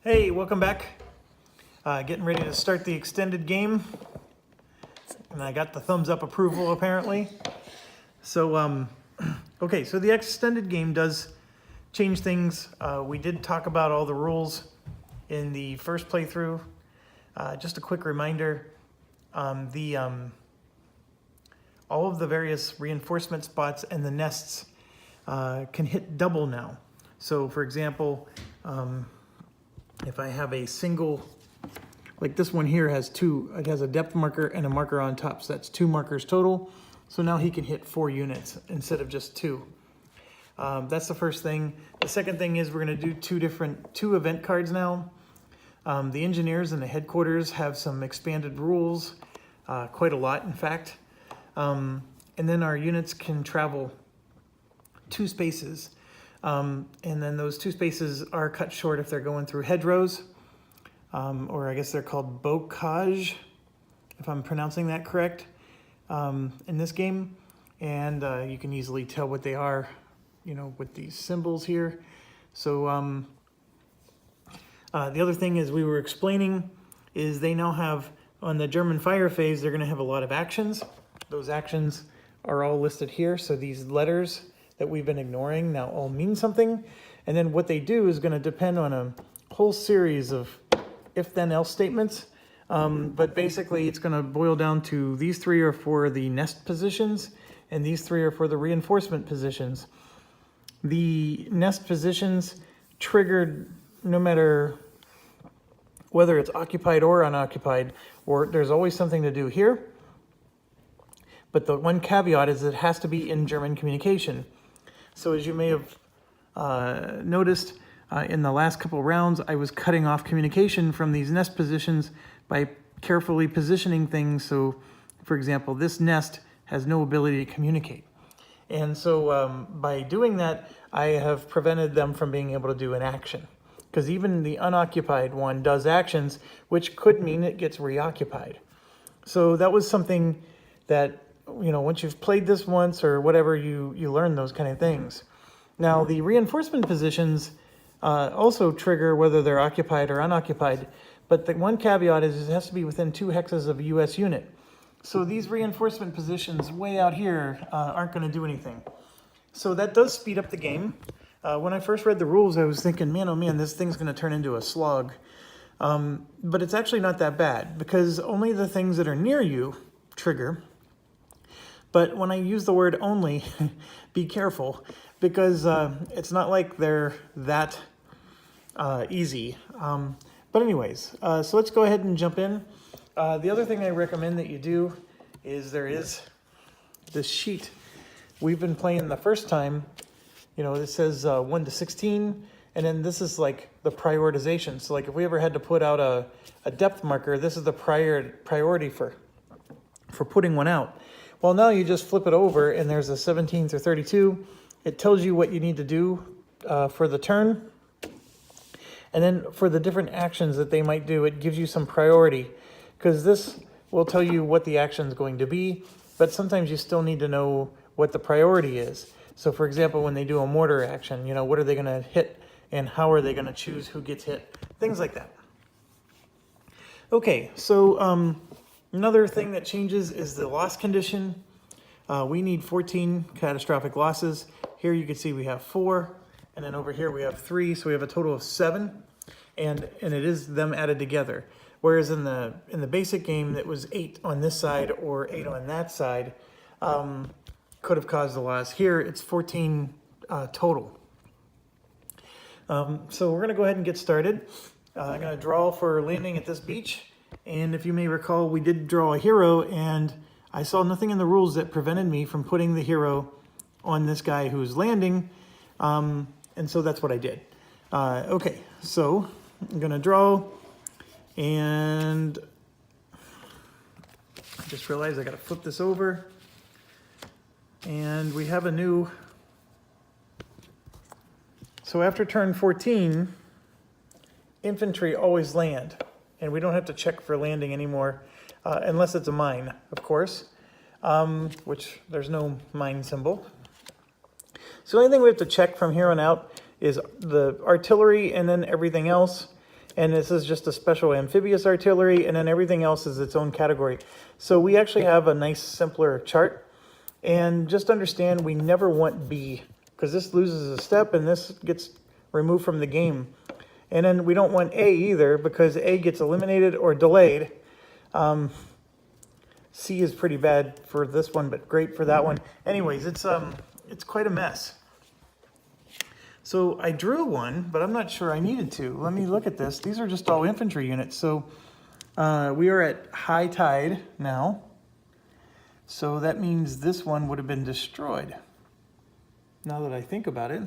Hey, welcome back. Getting ready to start the extended game. And I got the thumbs up approval apparently. So, okay, so the extended game does change things. We did talk about all the rules in the first playthrough. Just a quick reminder, all of the various reinforcement spots and the nests can hit double now. So for example, if I have a single, like this one here has two, it has a depth marker and a marker on top, so that's 2 markers total. So now he can hit 4 units instead of just 2. That's the first thing. The second thing is we're going to do two event cards now. The engineers and the headquarters have some expanded rules, quite a lot in fact. And then our units can travel 2 spaces. And then those 2 spaces are cut short if they're going through hedgerows, or I guess they're called bocage, if I'm pronouncing that correct, in this game. And you can easily tell what they are, you know, with these symbols here. So the other thing is we were explaining is they now have, on the German fire phase, they're going to have a lot of actions. Those actions are all listed here. So these letters that we've been ignoring now all mean something. And then what they do is going to depend on a whole series of if-then-else statements. But basically it's going to boil down to these 3 are for the nest positions and these 3 are for the reinforcement positions. The nest positions triggered no matter whether it's occupied or unoccupied, or there's always something to do here. But the one caveat is it has to be in German communication. So as you may have noticed in the last couple rounds, I was cutting off communication from these nest positions by carefully positioning things. So, for example, this nest has no ability to communicate. And so by doing that, I have prevented them from being able to do an action. Because even the unoccupied one does actions, which could mean it gets reoccupied. So that was something that, you know, once you've played this once or whatever, you learn those kind of things. Now, the reinforcement positions also trigger whether they're occupied or unoccupied, but the one caveat is it has to be within 2 hexes of a US unit. So these reinforcement positions way out here aren't going to do anything. So that does speed up the game. When I first read the rules, I was thinking, man, oh man, this thing's going to turn into a slog. But it's actually not that bad because only the things that are near you trigger. But when I use the word only, be careful, because it's not like they're that easy. But anyways, so let's go ahead and jump in. The other thing I recommend that you do is there is this sheet. We've been playing the first time, you know, it says 1 to 16, and then this is like the prioritization. So like if we ever had to put out a depth marker, this is the priority for putting one out. Well, now you just flip it over and there's a 17 through 32. It tells you what you need to do for the turn. And then for the different actions that they might do, it gives you some priority, because this will tell you what the action is going to be, but sometimes you still need to know what the priority is. So for example, when they do a mortar action, you know, what are they going to hit and how are they going to choose who gets hit? Things like that. Okay, so another thing that changes is the loss condition. We need 14 catastrophic losses. Here you can see we have 4, and then over here we have 3, so we have a total of 7, and it is them added together. Whereas in the basic game, it was 8 on this side or 8 on that side, could have caused a loss. Here it's 14 total. So we're going to go ahead and get started. I'm going to draw for landing at this beach. And if you may recall, we did draw a hero, and I saw nothing in the rules that prevented me from putting the hero on this guy who's landing. And so that's what I did. Okay, so I'm going to draw, and I just realized I got to flip this over. And we have a new, so after turn 14, infantry always land. And we don't have to check for landing anymore, unless it's a mine, of course, which there's no mine symbol. So the only thing we have to check from here on out is the artillery and then everything else. and this is just a special amphibious artillery, and then everything else is its own category. So we actually have a nice simpler chart, and just understand we never want B, because this loses a step and this gets removed from the game. And then we don't want A either, because A gets eliminated or delayed. C is pretty bad for this one, but great for that one. Anyways, it's quite a mess. So I drew one, but I'm not sure I needed to. Let me look at this. These are just all infantry units. So we are at high tide now. So that means this one would have been destroyed. Now that I think about it.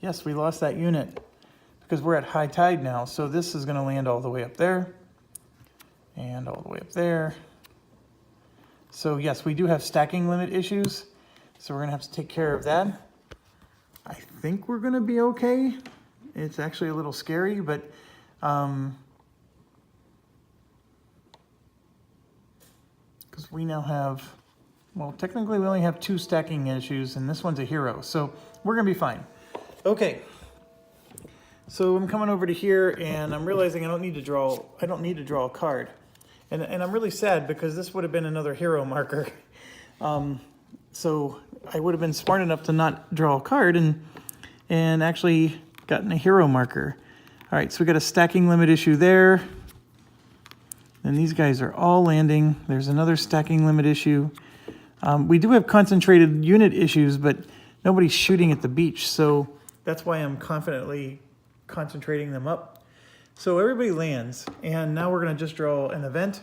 Yes, we lost that unit because we're at high tide now. So this is going to land all the way up there and all the way up there. So yes, we do have stacking limit issues. So we're going to have to take care of that. I think we're going to be okay. It's actually a little scary, but because we now have, well, technically we only have 2 stacking issues, and this one's a hero, so we're going to be fine. Okay, so I'm coming over to here, and I'm realizing I don't need to draw a card, and I'm really sad because this would have been another hero marker. So I would have been smart enough to not draw a card and actually gotten a hero marker. All right, so we got a stacking limit issue there. And these guys are all landing. There's another stacking limit issue. We do have concentrated unit issues, but nobody's shooting at the beach, so that's why I'm confidently concentrating them up. So everybody lands, and now we're gonna just draw an event.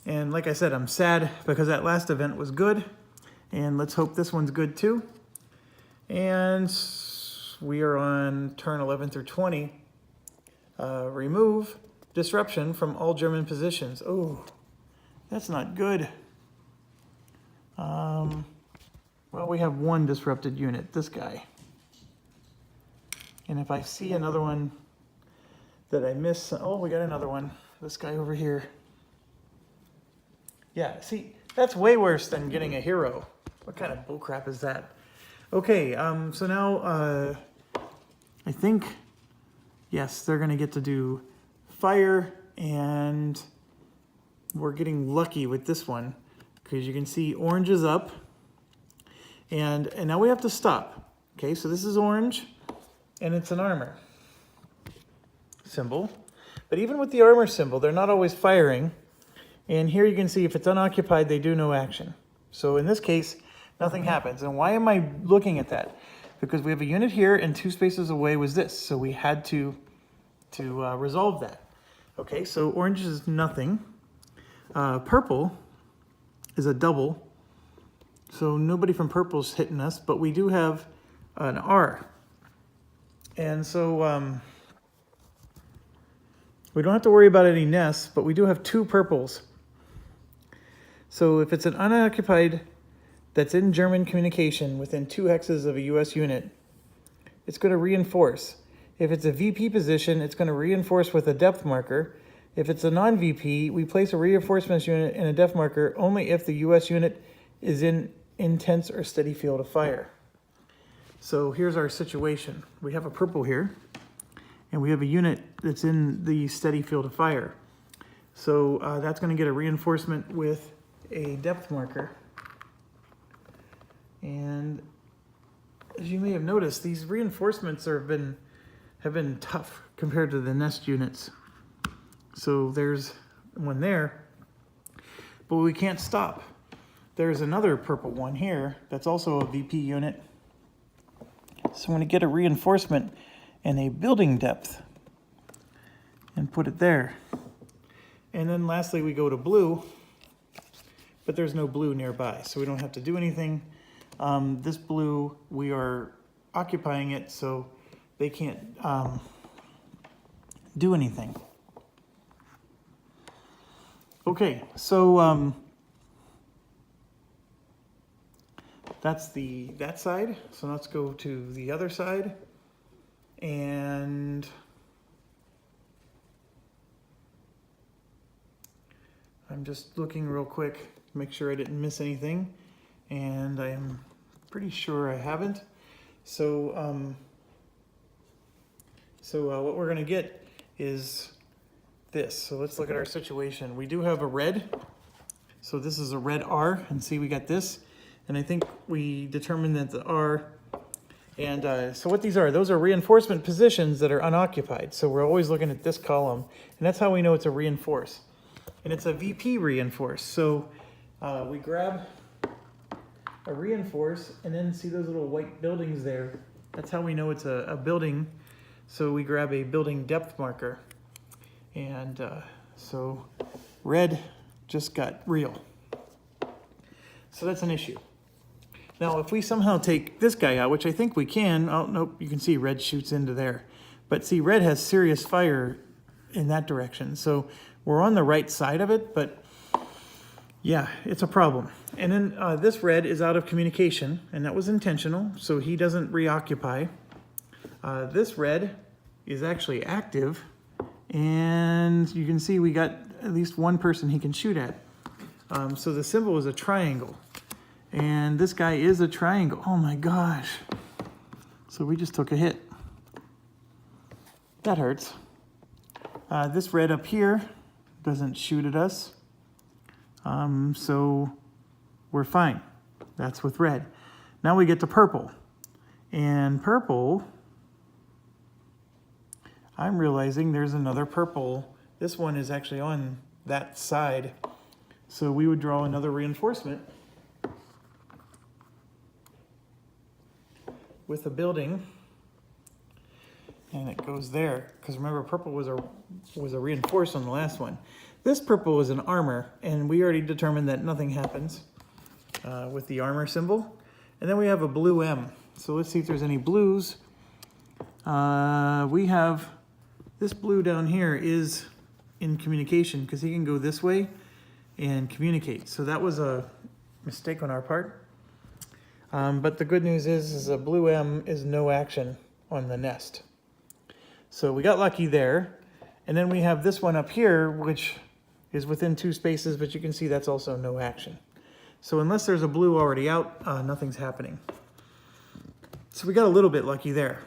And like I said, I'm sad because that last event was good. And let's hope this one's good too. And we are on turn 11 through 20. Remove disruption from all German positions. Oh, that's not good. Well, we have 1 disrupted unit, this guy. And if I see another one that I miss, oh, we got another one. This guy over here. Yeah, see, that's way worse than getting a hero. What kind of bullcrap is that? Okay, so now I think, yes, they're going to get to do fire, and we're getting lucky with this one because you can see orange is up, and now we have to stop. Okay, so this is orange, and it's an armor symbol. But even with the armor symbol, they're not always firing. And here you can see if it's unoccupied, they do no action. So in this case, nothing happens. And why am I looking at that? Because we have a unit here and 2 spaces away was this. So we had to resolve that. Okay, so orange is nothing. Purple is a double. So nobody from purple's hitting us, but we do have an R. And so we don't have to worry about any nests, but we do have 2 purples. So if it's an unoccupied that's in German communication within 2 hexes of a US unit, it's going to reinforce. If it's a VP position, it's going to reinforce with a depth marker. If it's a non-VP, we place a reinforcements unit in a depth marker only if the US unit is in intense or steady field of fire. So here's our situation. We have a purple here, and we have a unit that's in the steady field of fire. So that's going to get a reinforcement with a depth marker. And as you may have noticed, these reinforcements have been tough compared to the nest units. So there's one there, but we can't stop. There's another purple one here that's also a VP unit. So I'm going to get a reinforcement and a building depth and put it there. And then lastly, we go to blue, but there's no blue nearby, so we don't have to do anything. This blue, we are occupying it, so they can't do anything. Okay, so that's that side. So let's go to the other side. And I'm just looking real quick to make sure I didn't miss anything. And I am pretty sure I haven't. So So what we're gonna get is this. So let's look at our situation. We do have a red. So this is a red R, and see we got this. And I think we determined that the R, and so what these are, those are reinforcement positions that are unoccupied. So we're always looking at this column, and that's how we know it's a reinforce. And it's a VP reinforce. So we grab a reinforce, and then see those little white buildings there. That's how we know it's a building. So we grab a building depth marker. And so red just got real. So that's an issue. Now, if we somehow take this guy out, which I think we can, oh, nope, you can see red shoots into there. But see, red has serious fire in that direction. So we're on the right side of it, but yeah, it's a problem. And then this red is out of communication, and that was intentional, so he doesn't reoccupy. This red is actually active, and you can see we got at least one person he can shoot at. So the symbol is a triangle. And this guy is a triangle. Oh my gosh. So we just took a hit. That hurts. This red up here doesn't shoot at us. So we're fine. That's with red. Now we get to purple. And purple, I'm realizing there's another purple. This one is actually on that side. So we would draw another reinforcement with a building, and it goes there, because remember, purple was a reinforce on the last one. This purple is an armor, and we already determined that nothing happens with the armor symbol. And then we have a blue M. So let's see if there's any blues. We have this blue down here is in communication, because he can go this way and communicate. So that was a mistake on our part. But the good news is a blue M is no action on the nest. So we got lucky there. And then we have this one up here, which is within 2 spaces, but you can see that's also no action. So unless there's a blue already out, nothing's happening. So we got a little bit lucky there.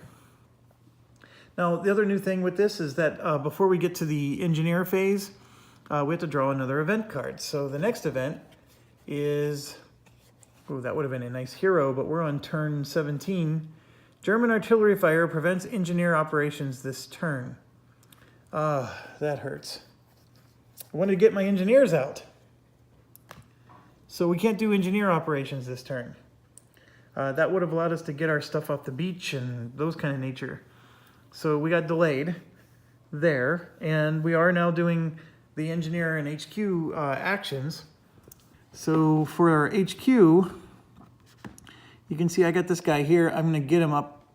Now, the other new thing with this is that before we get to the engineer phase, we have to draw another event card. So the next event is, oh, that would have been a nice hero, but we're on turn 17. German artillery fire prevents engineer operations this turn. That hurts. I wanted to get my engineers out. So we can't do engineer operations this turn. That would have allowed us to get our stuff off the beach and those kind of nature. So we got delayed there, and we are now doing the engineer and HQ actions. So for our HQ, you can see I got this guy here. I'm going to get him up.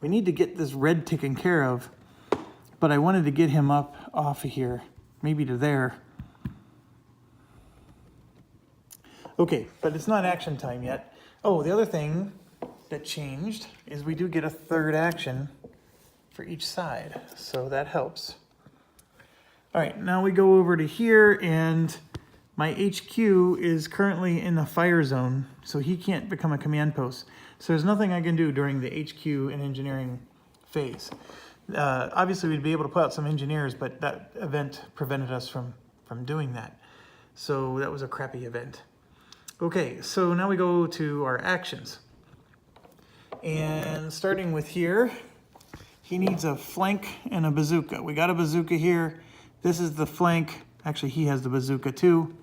We need to get this red taken care of, but I wanted to get him up off of here, maybe to there. Okay, but it's not action time yet. Oh, the other thing that changed is we do get a third action for each side, so that helps. All right, now we go over to here, and my HQ is currently in the fire zone, so he can't become a command post. So there's nothing I can do during the HQ and engineering phase. Obviously, we'd be able to put out some engineers, but that event prevented us from doing that. So that was a crappy event. Okay, so now we go to our actions. And starting with here, he needs a flank and a bazooka. We got a bazooka here. This is the flank. Actually, he has the bazooka too.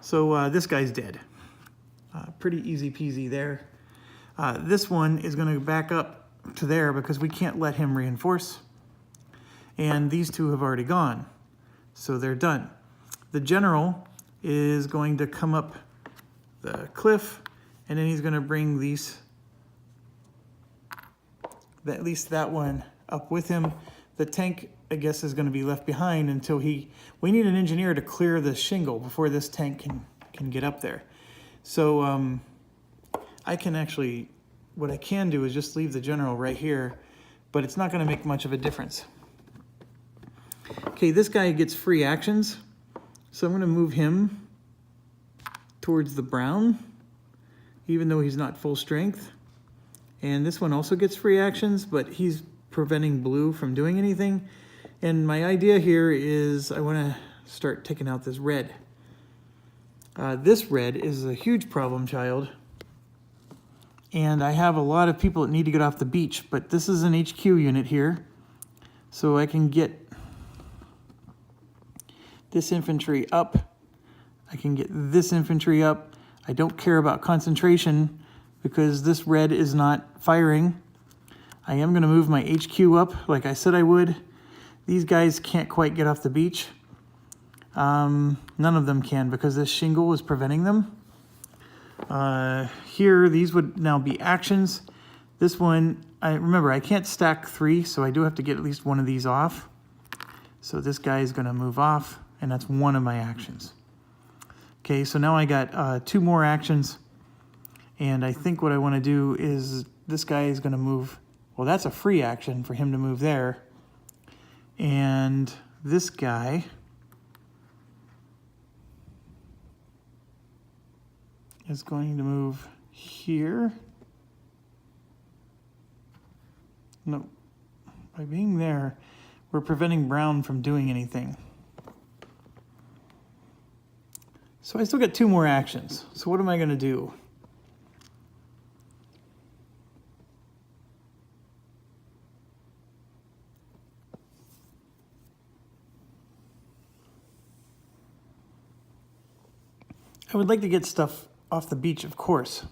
So this guy's dead. Pretty easy peasy there. This one is going to back up to there because we can't let him reinforce. And these two have already gone. So they're done. The general is going to come up the cliff, and then he's going to bring these, at least that one, up with him. The tank, I guess, is going to be left behind until we need an engineer to clear the shingle before this tank can get up there. So I can actually, what I can do is just leave the general right here, but it's not going to make much of a difference. Okay, this guy gets free actions, so I'm going to move him towards the brown, even though he's not full strength. And this one also gets free actions, but he's preventing blue from doing anything. And my idea here is I want to start taking out this red. This red is a huge problem child. And I have a lot of people that need to get off the beach, but this is an HQ unit here. So I can get this infantry up. I can get this infantry up. I don't care about concentration because this red is not firing. I am going to move my HQ up like I said I would. These guys can't quite get off the beach. None of them can because this shingle is preventing them. Here, these would now be actions. This one, remember, I can't stack 3, so I do have to get at least one of these off. So this guy is going to move off, and that's one of my actions. Okay, so now I got 2 more actions, and I think what I want to do is this guy is going to move. Well, that's a free action for him to move there. And this guy is going to move here. No, by being there, we're preventing brown from doing anything. So I still got 2 more actions. So what am I going to do? I would like to get stuff off the beach, of course.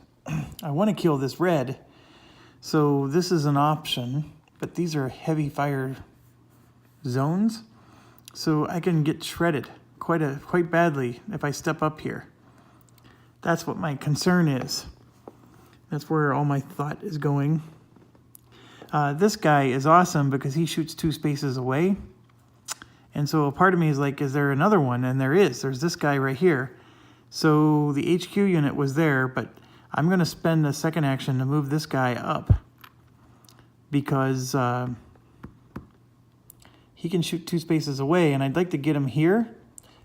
I want to kill this red. So this is an option, but these are heavy fire zones. So I can get shredded quite badly if I step up here. That's what my concern is. That's where all my thought is going. This guy is awesome because he shoots 2 spaces away. And so a part of me is like, is there another one? And there is. There's this guy right here. So the HQ unit was there, but I'm going to spend the second action to move this guy up because he can shoot 2 spaces away, and I'd like to get him here,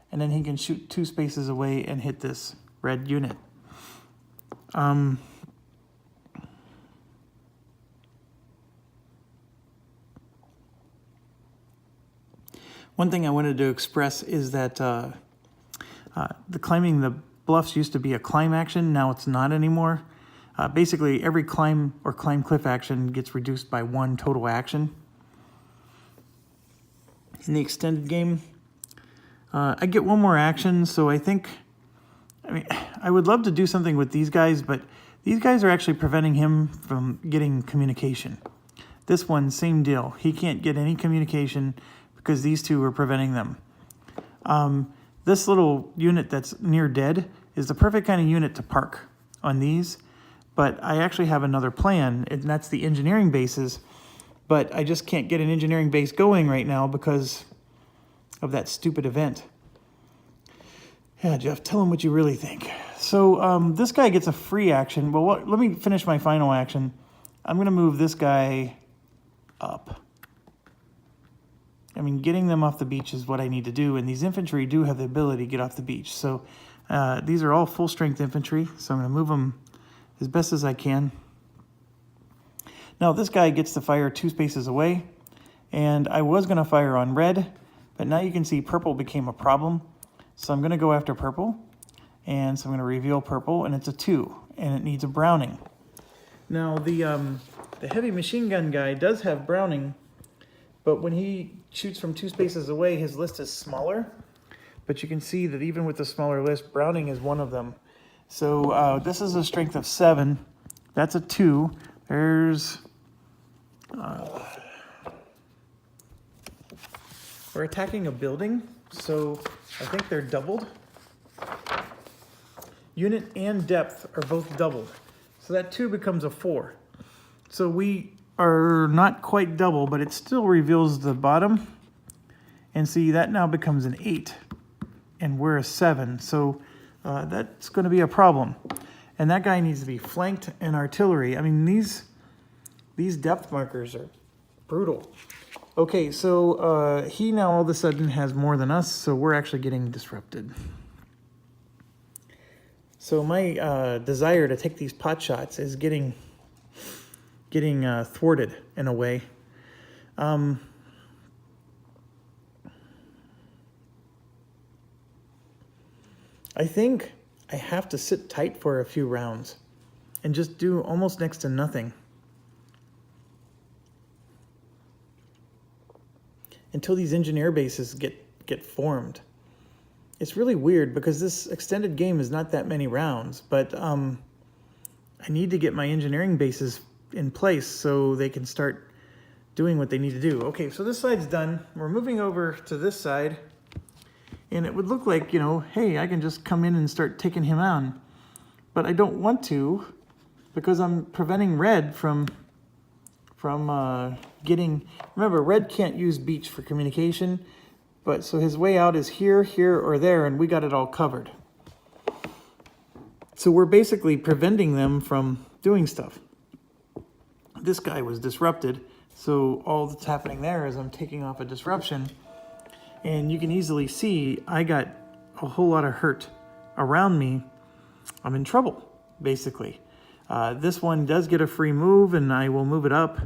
and then he can shoot 2 spaces away and hit this red unit. One thing I wanted to express is that the climbing the bluffs used to be a climb action. Now it's not anymore. Basically, every climb or climb cliff action gets reduced by 1 total action. In the extended game, I get 1 more action, so I think, I would love to do something with these guys, but these guys are actually preventing him from getting communication. This one, same deal. He can't get any communication because these 2 are preventing them. This little unit that's near dead is the perfect kind of unit to park on these, but I actually have another plan, and that's the engineering bases, but I just can't get an engineering base going right now because of that stupid event. Yeah, Jeff, tell him what you really think. So this guy gets a free action. Well, let me finish my final action. I'm going to move this guy up. Getting them off the beach is what I need to do, and these infantry do have the ability to get off the beach. So these are all full-strength infantry, so I'm going to move them as best as I can. Now, this guy gets to fire 2 spaces away, and I was going to fire on red, but now you can see purple became a problem. So I'm going to go after purple, and so I'm going to reveal purple, and it's a 2, and it needs a browning. Now, the heavy machine gun guy does have browning, but when he shoots from 2 spaces away, his list is smaller. But you can see that even with the smaller list, browning is one of them. So this is a strength of 7. That's a 2. There's... we're attacking a building, so I think they're doubled. Unit and depth are both doubled. So that 2 becomes a 4. So we are not quite double, but it still reveals the bottom. And see, that now becomes an 8, and we're a 7. So that's going to be a problem. And that guy needs to be flanked and artillery. These depth markers are brutal. Okay, so he now all of a sudden has more than us, so we're actually getting disrupted. So my desire to take these pot shots is getting getting thwarted in a way. I think I have to sit tight for a few rounds and just do almost next to nothing until these engineer bases get formed. It's really weird because this extended game is not that many rounds, but I need to get my engineering bases in place so they can start doing what they need to do. Okay, so this side's done. We're moving over to this side. And it would look like, you know, hey, I can just come in and start taking him on. But I don't want to because I'm preventing red from getting... Remember, red can't use beach for communication. But so his way out is here, here, or there, and we got it all covered. So we're basically preventing them from doing stuff. This guy was disrupted. So all that's happening there is I'm taking off a disruption. And you can easily see I got a whole lot of hurt around me. I'm in trouble, basically. This one does get a free move, and I will move it up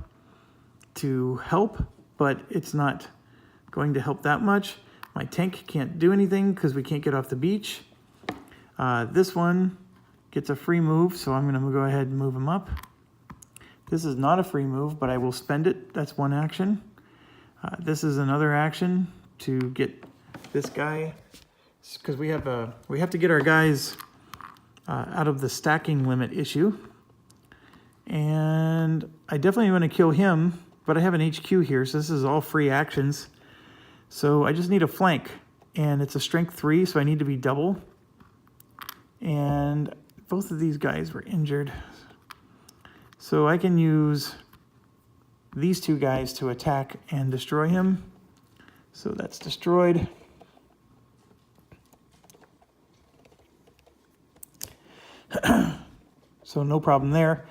to help, but it's not going to help that much. My tank can't do anything because we can't get off the beach. This one gets a free move, so I'm going to go ahead and move him up. This is not a free move, but I will spend it. That's one action. This is another action to get this guy, because we have to get our guys out of the stacking limit issue. And I definitely want to kill him, but I have an HQ here, so this is all free actions. So I just need a flank, and it's a strength 3, so I need to be double. And both of these guys were injured. So I can use these two guys to attack and destroy him. So that's destroyed. So no problem there.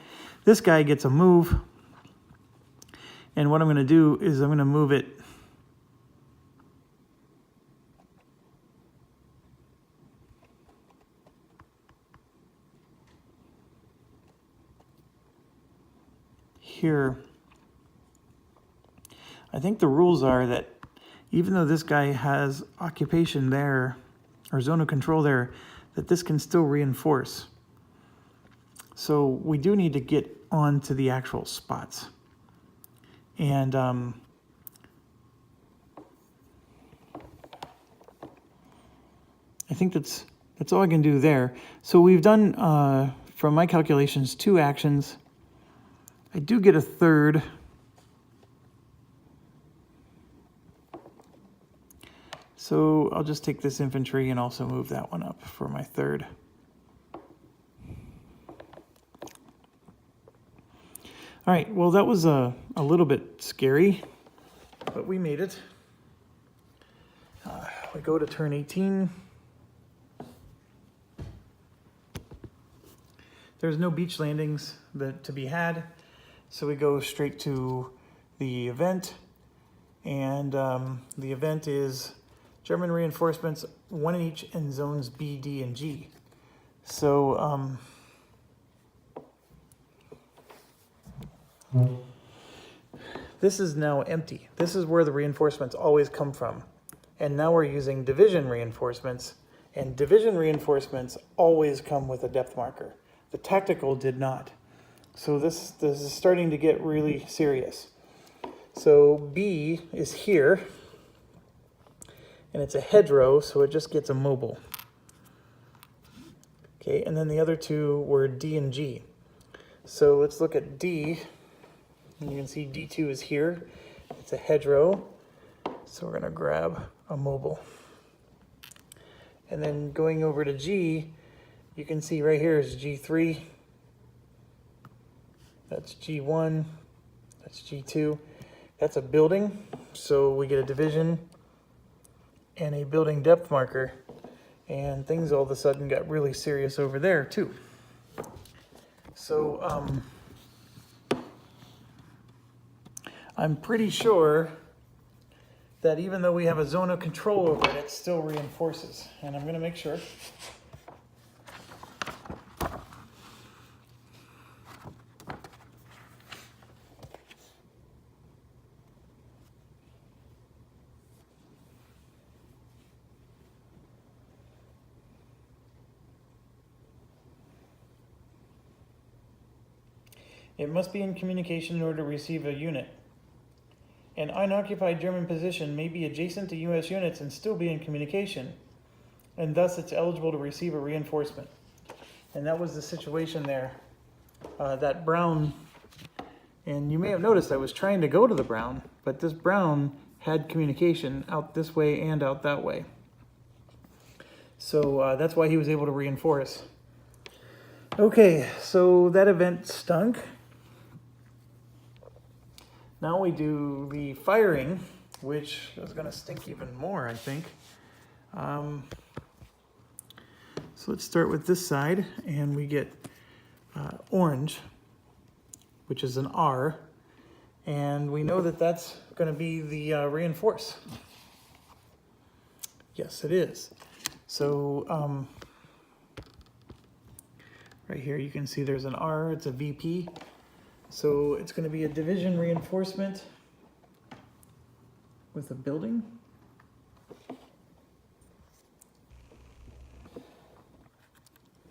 This guy gets a move. And what I'm going to do is I'm going to move it here. I think the rules are that even though this guy has occupation there, or zone of control there, that this can still reinforce. So we do need to get on to the actual spots. And I think that's all I can do there. So we've done, from my calculations, 2 actions. I do get a third. So I'll just take this infantry and also move that one up for my third. All right, well, that was a little bit scary, but we made it. We go to turn 18. There's no beach landings to be had, so we go straight to the event. And the event is German reinforcements, 1 in each in zones B, D, and G. So this is now empty. This is where the reinforcements always come from. And now we're using division reinforcements, and division reinforcements always come with a depth marker. The tactical did not. So this is starting to get really serious. So B is here, and it's a hedgerow, so it just gets a mobile. Okay, and then the other 2 were D and G. So let's look at D. And you can see D2 is here. It's a hedgerow. So we're going to grab a mobile. And then going over to G, you can see right here is G3. That's G1. That's G2. That's a building. So we get a division and a building depth marker. And things all of a sudden got really serious over there too. So I'm pretty sure that even though we have a zone of control over it, it still reinforces. And I'm going to make sure. It must be in communication in order to receive a unit. An unoccupied German position may be adjacent to U.S. units and still be in communication, and thus it's eligible to receive a reinforcement. And that was the situation there. That brown, and you may have noticed I was trying to go to the brown, but this brown had communication out this way and out that way. So that's why he was able to reinforce. Okay, so that event stunk. Now we do the firing, which is going to stink even more, I think. So let's start with this side, and we get orange, which is an R, and we know that that's going to be the reinforce. Yes, it is. So right here you can see there's an R, it's a VP. So it's going to be a division reinforcement with a building.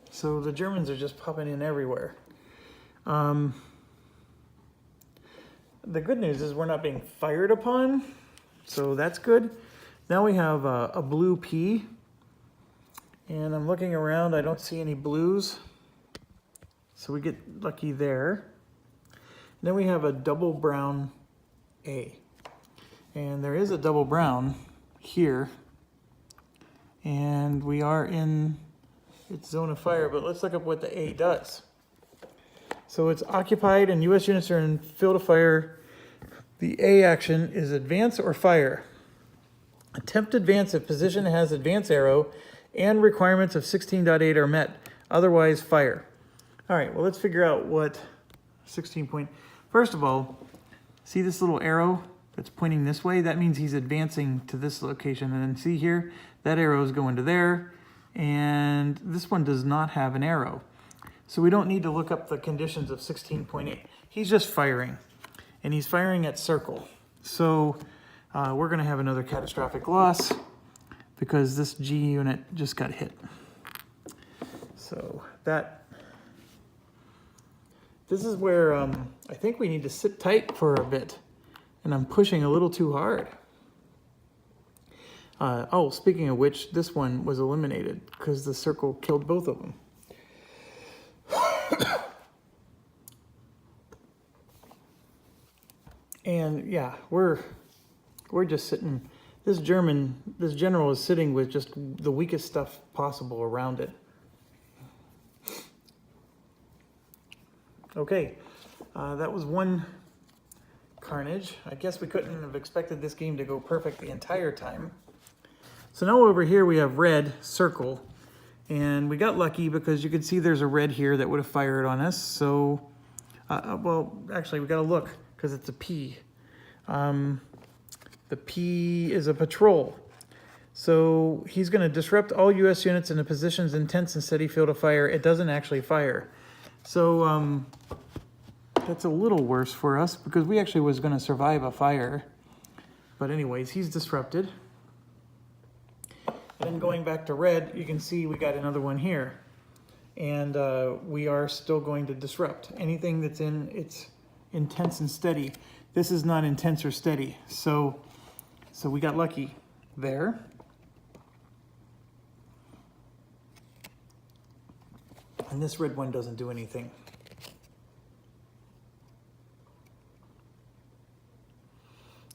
So the Germans are just popping in everywhere. The good news is we're not being fired upon, so that's good. Now we have a blue P, and I'm looking around, I don't see any blues, so we get lucky there. Then we have a double brown A, and there is a double brown here, and we are in its zone of fire, but let's look up what the A does. So it's occupied and U.S. units are in field of fire. The A action is advance or fire. Attempt advance if position has advance arrow and requirements of 16.8 are met. Otherwise, fire. All right, well, let's figure out what 16 point. First of all, see this little arrow that's pointing this way? That means he's advancing to this location. And then see here, that arrow is going to there. And this one does not have an arrow. So we don't need to look up the conditions of 16.8. He's just firing. And he's firing at circle. So we're going to have another catastrophic loss because this G unit just got hit. So this is where I think we need to sit tight for a bit. And I'm pushing a little too hard. Oh, speaking of which, this one was eliminated because the circle killed both of them. And yeah, we're just sitting, this general is sitting with just the weakest stuff possible around it. Okay, that was one carnage. I guess we couldn't have expected this game to go perfect the entire time. So now over here we have red circle, and we got lucky because you can see there's a red here that would have fired on us. So, well, actually we got to look because it's a P. The P is a patrol. So he's going to disrupt all U.S. units in a position's intense and steady field of fire. It doesn't actually fire. So that's a little worse for us because we actually was going to survive a fire. But anyways, he's disrupted. And then going back to red, you can see we got another one here. And we are still going to disrupt. Anything that's in its intense and steady. This is not intense or steady. So we got lucky there. And this red one doesn't do anything.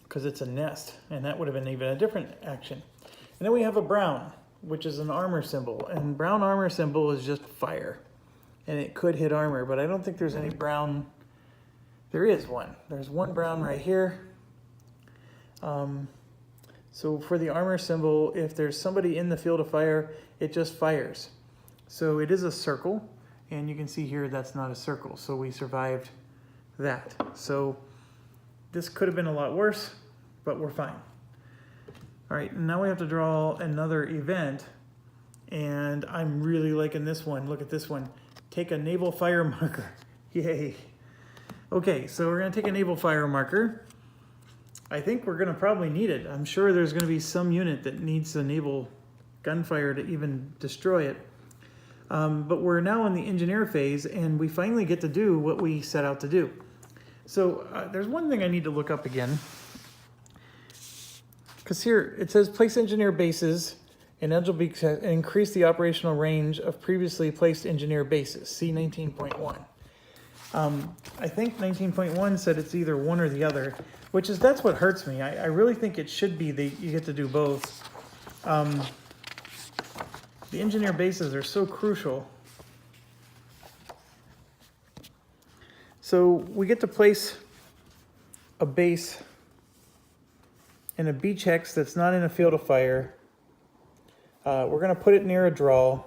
Because it's a nest, and that would have been even a different action. And then we have a brown, which is an armor symbol. And brown armor symbol is just fire. And it could hit armor, but I don't think there's any brown. There is one. There's one brown right here. So for the armor symbol, if there's somebody in the field of fire, it just fires. So it is a circle, and you can see here that's not a circle, so we survived that. So this could have been a lot worse, but we're fine. All right, now we have to draw another event, and I'm really liking this one. Look at this one. Take a naval fire marker. Yay. Okay, so we're going to take a naval fire marker. I think we're going to probably need it. I'm sure there's going to be some unit that needs a naval gunfire to even destroy it. But we're now in the engineer phase, and we finally get to do what we set out to do. So there's one thing I need to look up again. Because here it says place engineer bases and eligible increase the operational range of previously placed engineer bases. See 19.1. I think 19.1 said it's either one or the other, that's what hurts me. I really think it should be that you get to do both. The engineer bases are so crucial. So we get to place a base in a beach hex that's not in a field of fire. We're going to put it near a draw.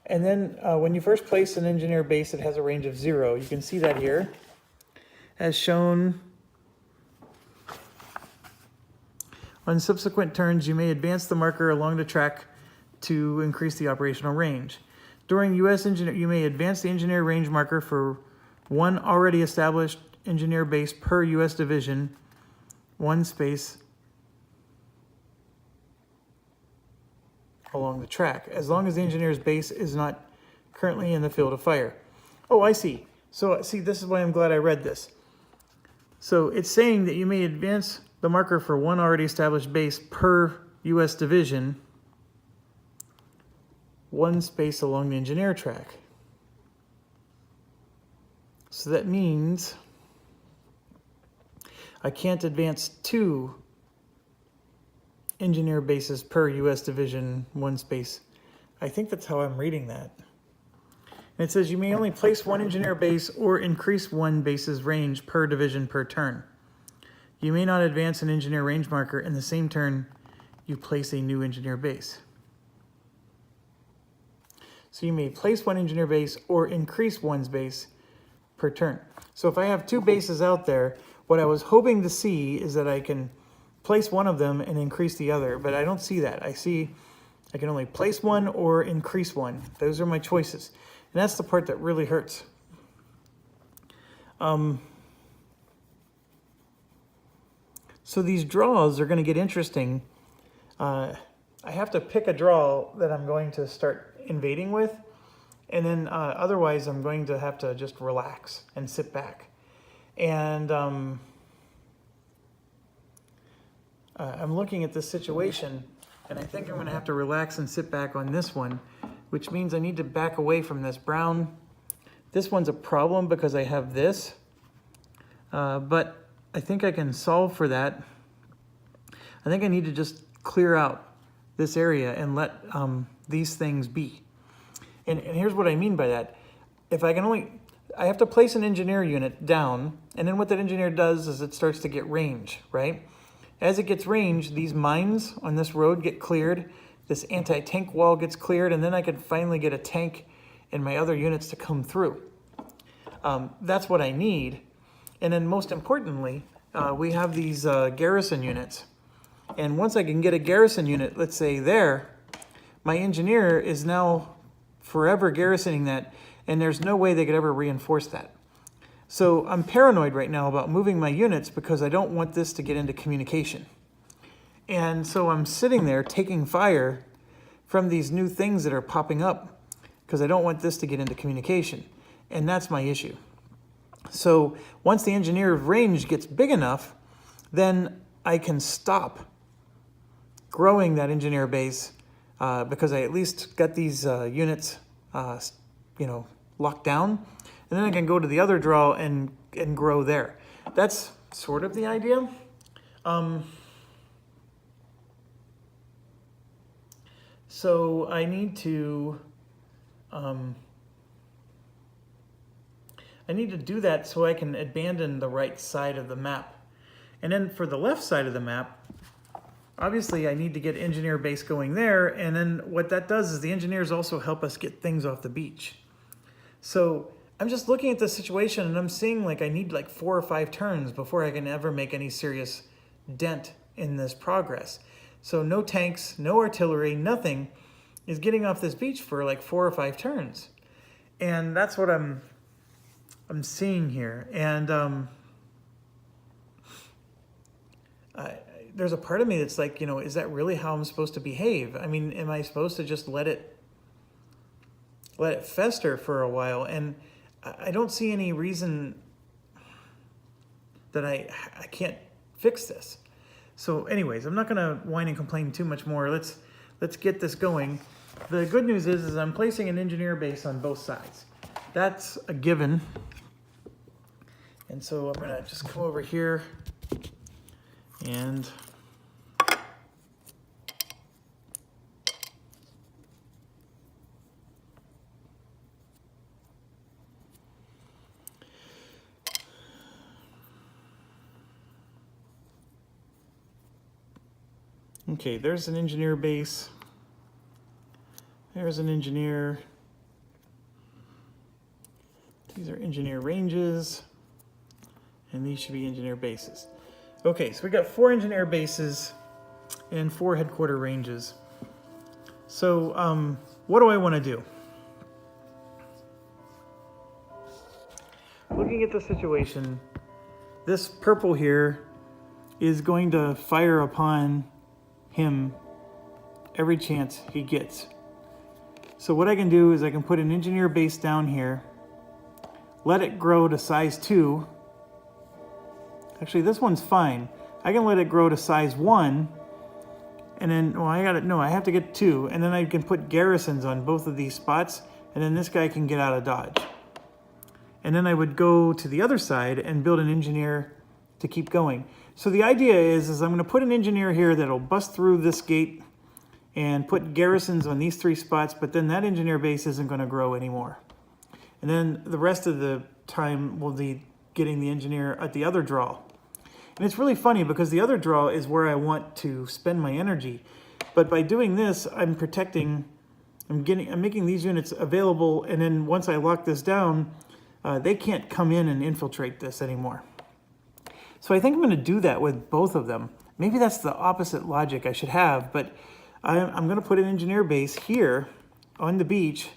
And then when you first place an engineer base, it has a range of 0. You can see that here, as shown. On subsequent turns, you may advance the marker along the track to increase the operational range. During U.S. engineer, you may advance the engineer range marker for one already established engineer base per U.S. division, one space along the track, as long as the engineer's base is not currently in the field of fire. Oh, I see. So, see, this is why I'm glad I read this. So it's saying that you may advance the marker for one already established base per U.S. division, one space along the engineer track. So that means I can't advance 2 engineer bases per U.S. division, one space. I think that's how I'm reading that. And it says you may only place one engineer base or increase one base's range per division per turn. You may not advance an engineer range marker in the same turn you place a new engineer base. So you may place one engineer base or increase one's base per turn. So if I have 2 bases out there, what I was hoping to see is that I can place one of them and increase the other, but I don't see that. I see I can only place one or increase one. Those are my choices. And that's the part that really hurts. So these draws are going to get interesting. I have to pick a draw that I'm going to start invading with, and then otherwise I'm going to have to just relax and sit back. And I'm looking at this situation, and I think I'm going to have to relax and sit back on this one, which means I need to back away from this brown. This one's a problem because I have this, but I think I can solve for that. I think I need to just clear out this area and let these things be. And here's what I mean by that. If I can only, I have to place an engineer unit down, and then what that engineer does is it starts to get range, right? As it gets range, these mines on this road get cleared, this anti-tank wall gets cleared, and then I can finally get a tank and my other units to come through. That's what I need. And then most importantly, we have these garrison units. And once I can get a garrison unit, let's say there, my engineer is now forever garrisoning that, and there's no way they could ever reinforce that. So I'm paranoid right now about moving my units because I don't want this to get into communication. And so I'm sitting there taking fire from these new things that are popping up because I don't want this to get into communication. And that's my issue. So once the engineer range gets big enough, then I can stop growing that engineer base because I at least got these units, locked down. And then I can go to the other draw and grow there. That's sort of the idea. So I need to do that so I can abandon the right side of the map. And then for the left side of the map, obviously I need to get engineer base going there. And then what that does is the engineers also help us get things off the beach. So I'm just looking at the situation and I'm seeing like I need like 4 or 5 turns before I can ever make any serious dent in this progress. So no tanks, no artillery, nothing is getting off this beach for like 4 or 5 turns. And that's what I'm seeing here. And there's a part of me that's like, is that really how I'm supposed to behave? I mean, am I supposed to just let it let it fester for a while, and I don't see any reason that I can't fix this. So anyways, I'm not gonna whine and complain too much more. Let's get this going. The good news is I'm placing an engineer base on both sides. That's a given. And so I'm gonna just come over here and okay, there's an engineer base. There's an engineer. These are engineer ranges, and these should be engineer bases. Okay, so we got 4 engineer bases and 4 headquarter ranges. So what do I want to do? Looking at the situation, this purple here is going to fire upon him every chance he gets. So what I can do is I can put an engineer base down here, let it grow to size 2. Actually, this one's fine. I can let it grow to size 1, and then, well, I have to get 2, and then I can put garrisons on both of these spots, and then this guy can get out of dodge. And then I would go to the other side and build an engineer to keep going. So the idea is I'm going to put an engineer here that'll bust through this gate and put garrisons on these 3 spots, but then that engineer base isn't going to grow anymore. And then the rest of the time we'll be getting the engineer at the other draw. And it's really funny because the other draw is where I want to spend my energy. But by doing this, I'm making these units available, and then once I lock this down, they can't come in and infiltrate this anymore. So I think I'm going to do that with both of them. Maybe that's the opposite logic I should have, but I'm going to put an engineer base here on the beach.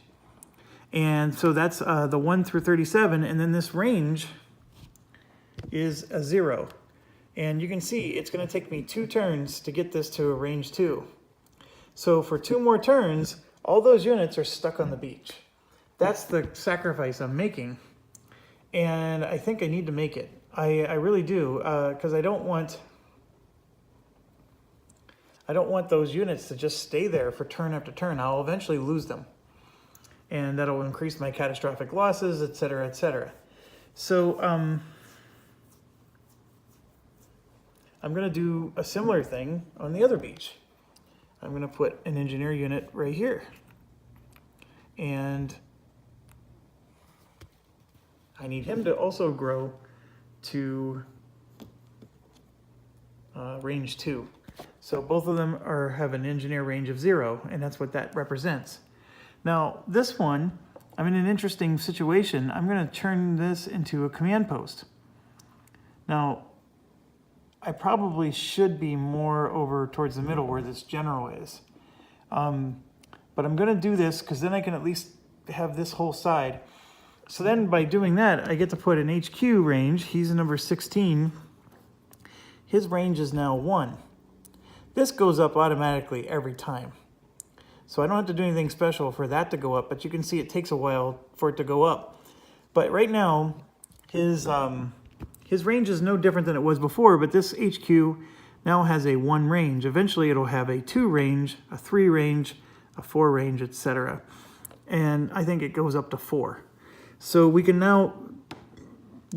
And so that's the 1 through 37, and then this range is a 0. And you can see it's going to take me 2 turns to get this to a range 2. So for 2 more turns, all those units are stuck on the beach. That's the sacrifice I'm making. And I think I need to make it. I really do, because I don't want those units to just stay there for turn after turn. I'll eventually lose them. And that'll increase my catastrophic losses, etc., etc. So I'm going to do a similar thing on the other beach. I'm going to put an engineer unit right here. And I need him to also grow to range 2. So both of them have an engineer range of 0, and that's what that represents. Now this one, I'm in an interesting situation. I'm going to turn this into a command post. Now, I probably should be more over towards the middle where this general is. But I'm going to do this because then I can at least have this whole side. So then by doing that, I get to put an HQ range. He's number 16. His range is now 1. This goes up automatically every time. So I don't have to do anything special for that to go up, but you can see it takes a while for it to go up. But right now, his range is no different than it was before, but this HQ now has a 1 range. Eventually it'll have a 2 range, a 3 range, a 4 range, etc. And I think it goes up to 4. So we can now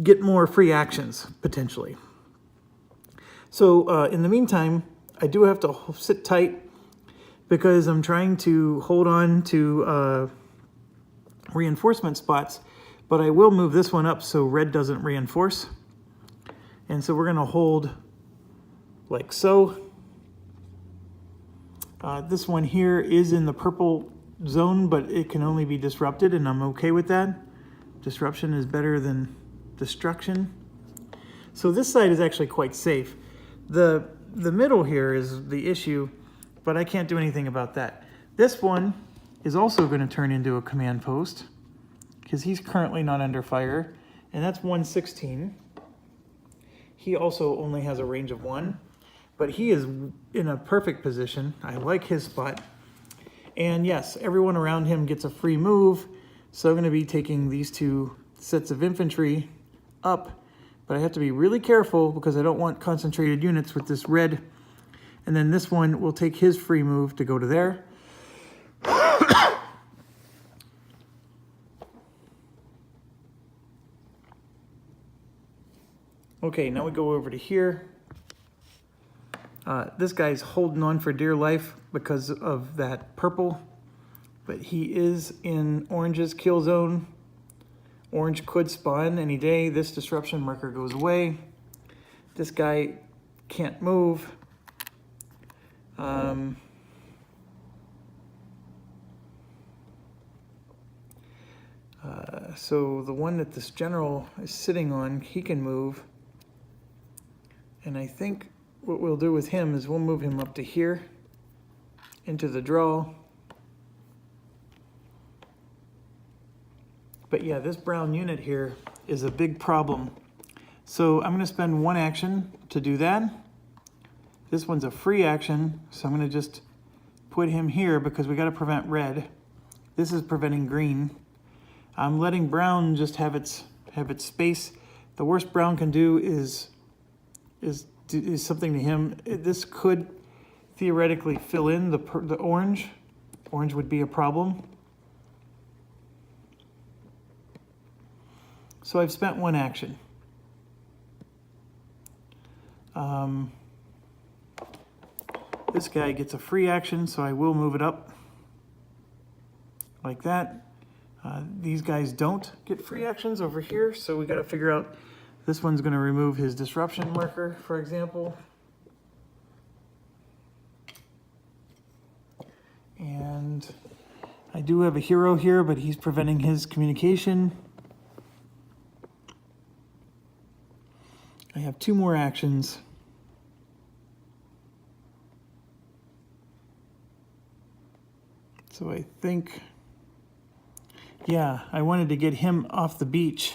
get more free actions, potentially. So in the meantime, I do have to sit tight because I'm trying to hold on to reinforcement spots, but I will move this one up so red doesn't reinforce. And so we're going to hold like so. This one here is in the purple zone, but it can only be disrupted, and I'm okay with that. Disruption is better than destruction. So this side is actually quite safe. The middle here is the issue, but I can't do anything about that. This one is also going to turn into a command post because he's currently not under fire, and that's 116. He also only has a range of 1, but he is in a perfect position. I like his spot. And yes, everyone around him gets a free move, So I'm going to be taking these two sets of infantry up, but I have to be really careful because I don't want concentrated units with this red. And then this one will take his free move to go to there. Okay, now we go over to here. This guy's holding on for dear life because of that purple, but he is in orange's kill zone. Orange could spawn any day. This disruption marker goes away. This guy can't move. So the one that this general is sitting on, he can move. And I think what we'll do with him is we'll move him up to here, into the draw. But yeah, this brown unit here is a big problem. So I'm gonna spend one action to do that. This one's a free action, so I'm gonna just put him here because we gotta prevent red. This is preventing green. I'm letting brown just have its space. The worst brown can do is something to him. This could theoretically fill in the orange. Orange would be a problem. So I've spent one action. This guy gets a free action, so I will move it up like that. These guys don't get free actions over here, so we got to figure out. This one's going to remove his disruption marker, for example. And I do have a hero here, but he's preventing his communication. I have two more actions. So I think, yeah, I wanted to get him off the beach.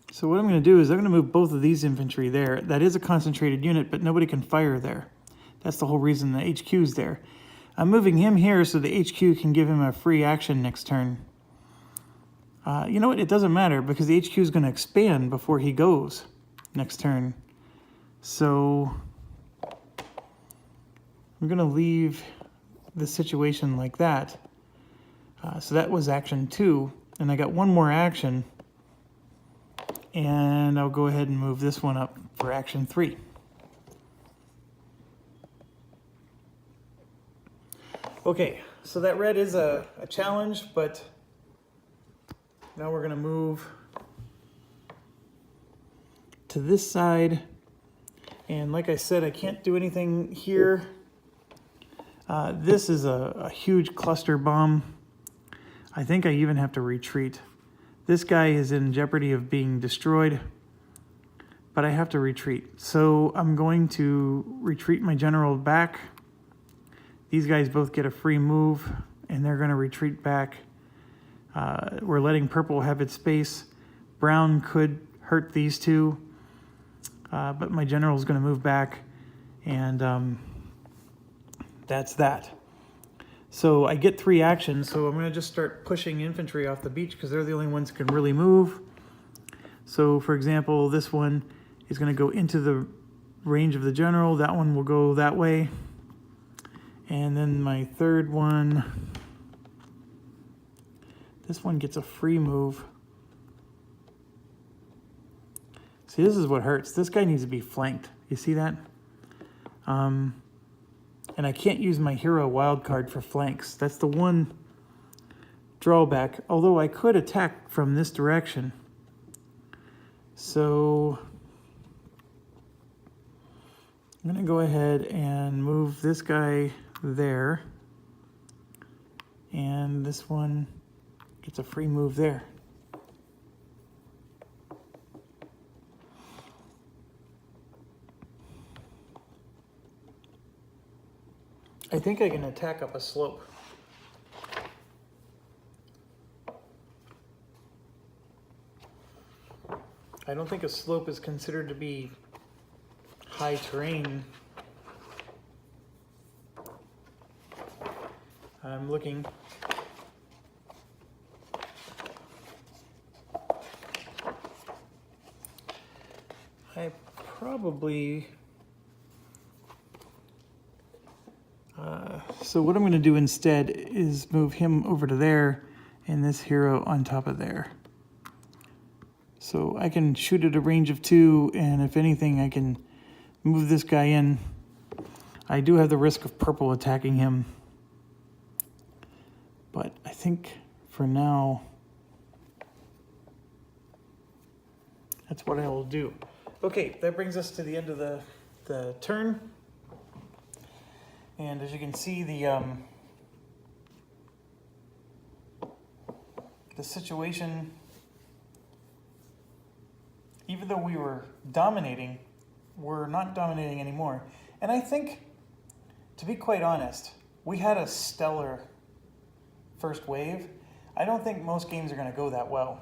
So what I'm going to do is I'm going to move both of these infantry there. That is a concentrated unit, but nobody can fire there. That's the whole reason the HQ's there. I'm moving him here so the HQ can give him a free action next turn. You know what? It doesn't matter because the HQ is going to expand before he goes next turn. So I'm going to leave the situation like that. So that was action 2, and I got one more action. And I'll go ahead and move this one up for action 3. Okay, so that red is a challenge, but now we're going to move to this side. And like I said, I can't do anything here. This is a huge cluster bomb. I think I even have to retreat. This guy is in jeopardy of being destroyed, but I have to retreat. So I'm going to retreat my general back. These guys both get a free move, and they're going to retreat back. We're letting purple have its space. Brown could hurt these two, but my general is going to move back, and that's that. So I get 3 actions, so I'm going to just start pushing infantry off the beach because they're the only ones that can really move. So for example, this one is going to go into the range of the general. That one will go that way. And then my third one, this one gets a free move. See, this is what hurts. This guy needs to be flanked. You see that? And I can't use my hero wildcard for flanks. That's the one drawback, although I could attack from this direction. So I'm going to go ahead and move this guy there. And this one gets a free move there. I think I can attack up a slope. I don't think a slope is considered to be high terrain. I'm looking. I probably, so what I'm going to do instead is move him over to there and this hero on top of there. So I can shoot at a range of 2, and if anything, I can move this guy in. I do have the risk of purple attacking him, but I think for now, that's what I will do. Okay, that brings us to the end of the turn. And as you can see, the situation, even though we were dominating, we're not dominating anymore. And I think, to be quite honest, we had a stellar first wave. I don't think most games are going to go that well.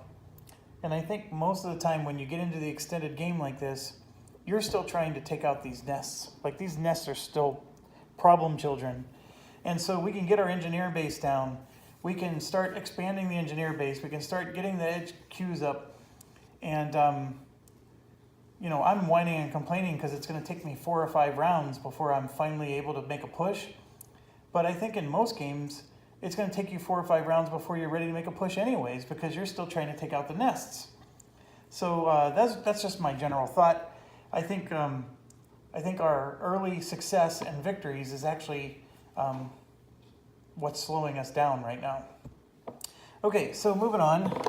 And I think most of the time when you get into the extended game like this, you're still trying to take out these nests. Like, these nests are still problem children. And so we can get our engineer base down. We can start expanding the engineer base. We can start getting the edge queues up. And, you know, I'm whining and complaining because it's going to take me 4 or 5 rounds before I'm finally able to make a push. But I think in most games, it's going to take you 4 or 5 rounds before you're ready to make a push anyways, because you're still trying to take out the nests. So that's just my general thought. I think our early success and victories is actually what's slowing us down right now. Okay, so moving on.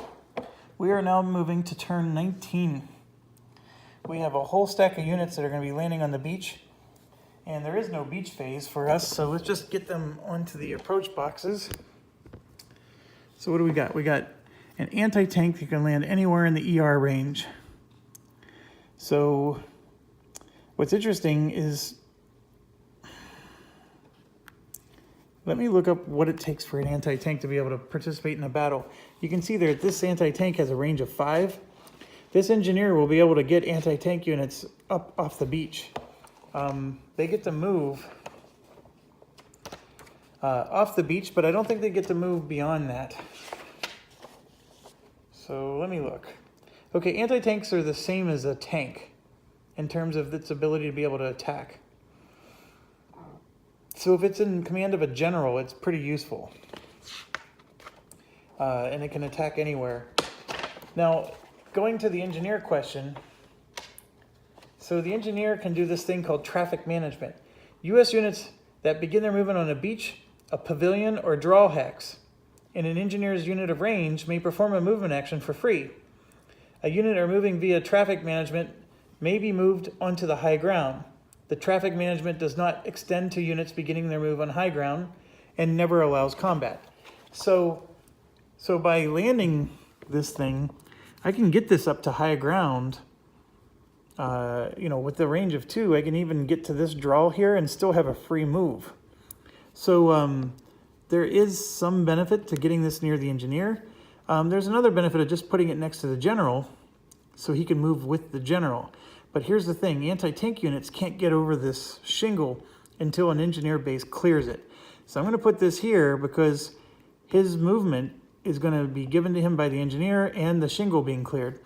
We are now moving to turn 19. We have a whole stack of units that are going to be landing on the beach. And there is no beach phase for us, so let's just get them onto the approach boxes. So what do we got? We got an anti-tank that can land anywhere in the ER range. So what's interesting is, let me look up what it takes for an anti-tank to be able to participate in a battle. You can see there, this anti-tank has a range of 5. This engineer will be able to get anti-tank units up off the beach. They get to move off the beach, but I don't think they get to move beyond that. So let me look. Okay, anti-tanks are the same as a tank in terms of its ability to be able to attack. So if it's in command of a general, it's pretty useful. And it can attack anywhere. Now, going to the engineer question, so the engineer can do this thing called traffic management. U.S. units that begin their movement on a beach, a pavilion, or draw hex in an engineer's unit of range may perform a movement action for free. A unit are moving via traffic management may be moved onto the high ground. The traffic management does not extend to units beginning their move on high ground and never allows combat. So by landing this thing, I can get this up to high ground. You know, with the range of 2, I can even get to this draw here and still have a free move. So there is some benefit to getting this near the engineer. There's another benefit of just putting it next to the general so he can move with the general. But here's the thing, anti-tank units can't get over this shingle until an engineer base clears it. So I'm going to put this here because his movement is going to be given to him by the engineer and the shingle being cleared.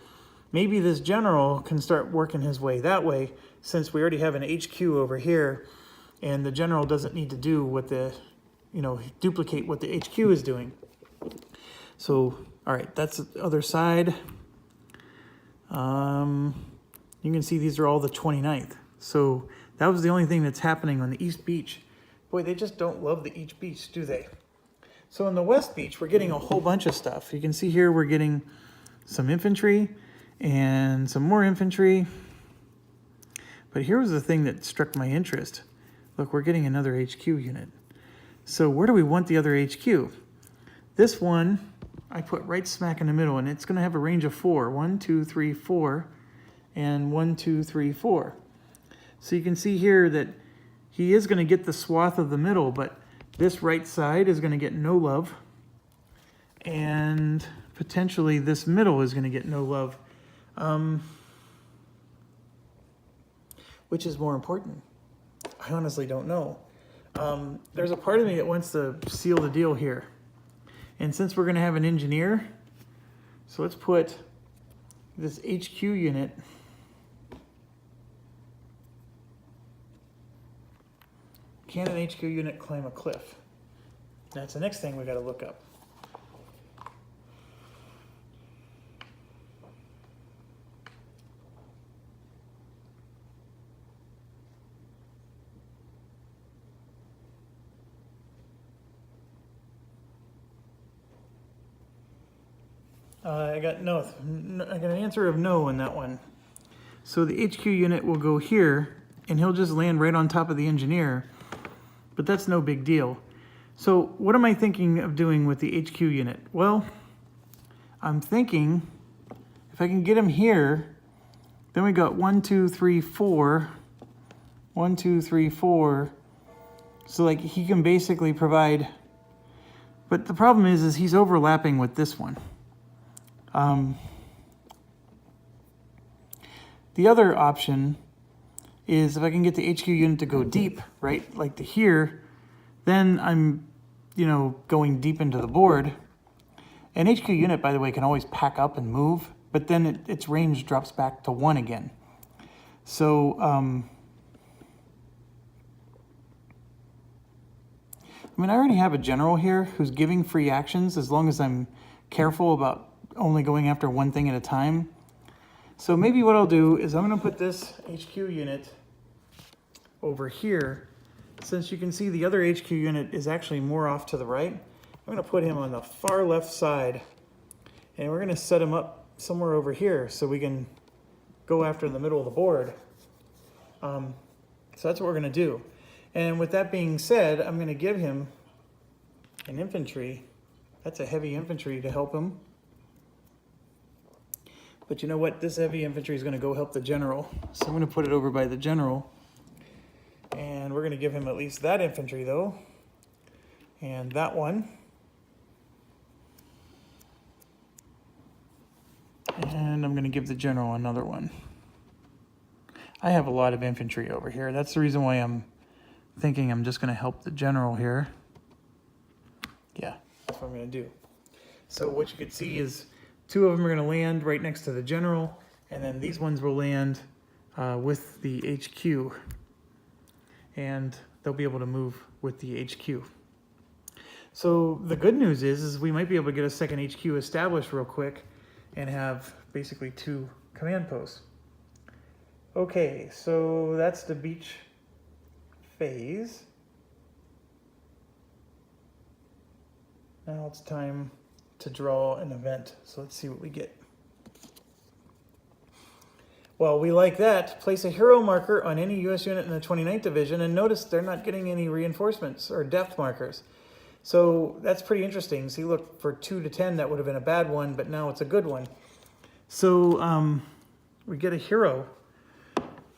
Maybe this general can start working his way that way, since we already have an HQ over here and the general doesn't need to do what the, you know, duplicate what the HQ is doing. So, all right, that's the other side. You can see these are all the 29th. So that was the only thing that's happening on the East Beach. Boy, they just don't love the East Beach, do they? So on the West Beach, we're getting a whole bunch of stuff. You can see here we're getting some infantry and some more infantry. But here was the thing that struck my interest. Look, we're getting another HQ unit. So where do we want the other HQ? This one, I put right smack in the middle, and it's going to have a range of 4. 1, 2, 3, 4, and 1, 2, 3, 4. So you can see here that he is going to get the swath of the middle, but this right side is going to get no love. And potentially this middle is going to get no love. Which is more important? I honestly don't know. there's a part of me that wants to seal the deal here. And since we're going to have an engineer, so let's put this HQ unit Can an HQ unit climb a cliff? That's the next thing we got to look up. I got an answer of no on that one. So the HQ unit will go here, and he'll just land right on top of the engineer, but that's no big deal. So what am I thinking of doing with the HQ unit? Well, I'm thinking if I can get him here, then we got 1, 2, 3, 4. 1, 2, 3, 4. So like he can basically provide, but the problem is he's overlapping with this one. The other option is if I can get the HQ unit to go deep, right, like to here, then I'm, going deep into the board. An HQ unit, by the way, can always pack up and move, but then its range drops back to 1 again. So, I already have a general here who's giving free actions as long as I'm careful about only going after one thing at a time. So maybe what I'll do is I'm going to put this HQ unit over here. Since you can see the other HQ unit is actually more off to the right, I'm going to put him on the far left side, and we're going to set him up somewhere over here so we can go after in the middle of the board. So that's what we're going to do. And with that being said, I'm going to give him an infantry. That's a heavy infantry to help him. But you know what? This heavy infantry is going to go help the general. So I'm going to put it over by the general. And we're going to give him at least that infantry, though. And that one. And I'm going to give the general another one. I have a lot of infantry over here. That's the reason why I'm thinking I'm just going to help the general here. Yeah, that's what I'm going to do. So what you can see is 2 of them are going to land right next to the general, and then these ones will land with the HQ, and they'll be able to move with the HQ. So the good news is we might be able to get a second HQ established real quick and have basically 2 command posts. Okay, so that's the beach phase. Now it's time to draw an event. So let's see what we get. Well, we like that. Place a hero marker on any U.S. unit in the 29th Division, and notice they're not getting any reinforcements or depth markers. So that's pretty interesting. See, look, for 2 to 10, that would have been a bad one, but now it's a good one. So we get a hero.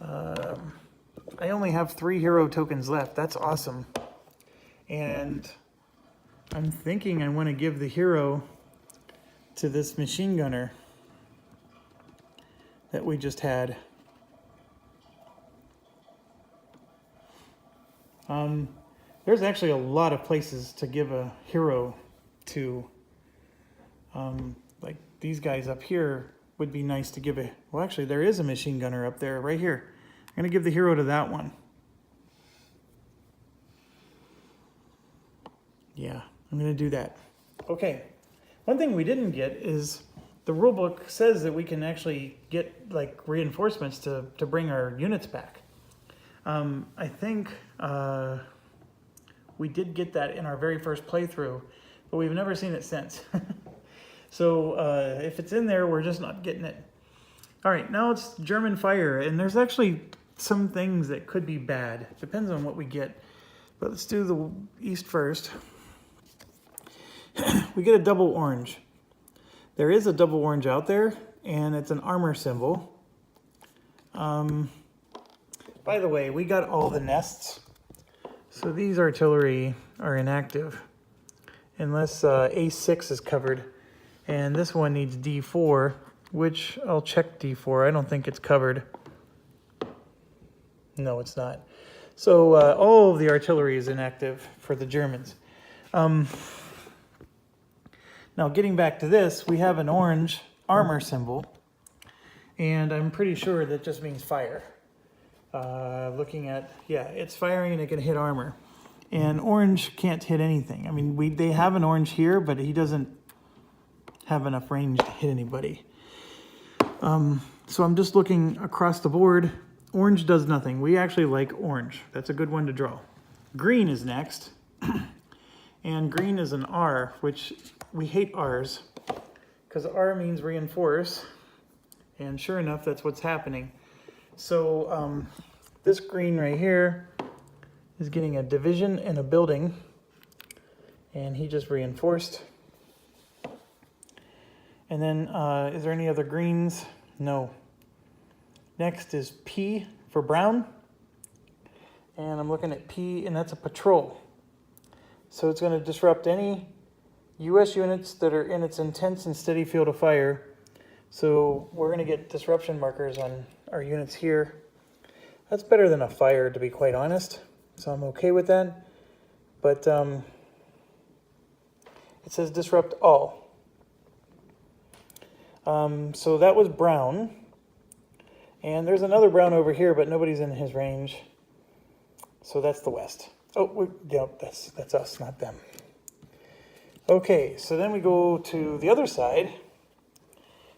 I only have 3 hero tokens left. That's awesome. And I'm thinking I want to give the hero to this machine gunner that we just had. There's actually a lot of places to give a hero to. Like these guys up here would be nice to give a, well actually there is a machine gunner up there right here. I'm going to give the hero to that one. Yeah, I'm going to do that. Okay, one thing we didn't get is the rule book says that we can actually get like reinforcements to bring our units back. I think we did get that in our very first playthrough, but we've never seen it since. So if it's in there, we're just not getting it. All right, now it's German fire, and there's actually some things that could be bad. Depends on what we get. But let's do the east first. We get a double orange. There is a double orange out there, and it's an armor symbol. By the way, we got all the nests. So these artillery are inactive unless A6 is covered. And this one needs D4, which I'll check D4. I don't think it's covered. No, it's not. So all of the artillery is inactive for the Germans. Now getting back to this, we have an orange armor symbol, and I'm pretty sure that just means fire. Looking at, yeah, it's firing and it can hit armor. And orange can't hit anything. I mean, they have an orange here, but he doesn't have enough range to hit anybody. So I'm just looking across the board. Orange does nothing. We actually like orange. That's a good one to draw. Green is next. And green is an R, which we hate R's, because R means reinforce. And sure enough, that's what's happening. So this green right here is getting a division and a building, and he just reinforced. And then is there any other greens? No. Next is P for brown, and I'm looking at P, and that's a patrol. So it's going to disrupt any U.S. units that are in its intense and steady field of fire. So we're going to get disruption markers on our units here. That's better than a fire, to be quite honest. So I'm okay with that. But it says disrupt all. So that was brown. And there's another brown over here, but nobody's in his range. So that's the west. Oh, yep, that's us, not them. Okay, so then we go to the other side.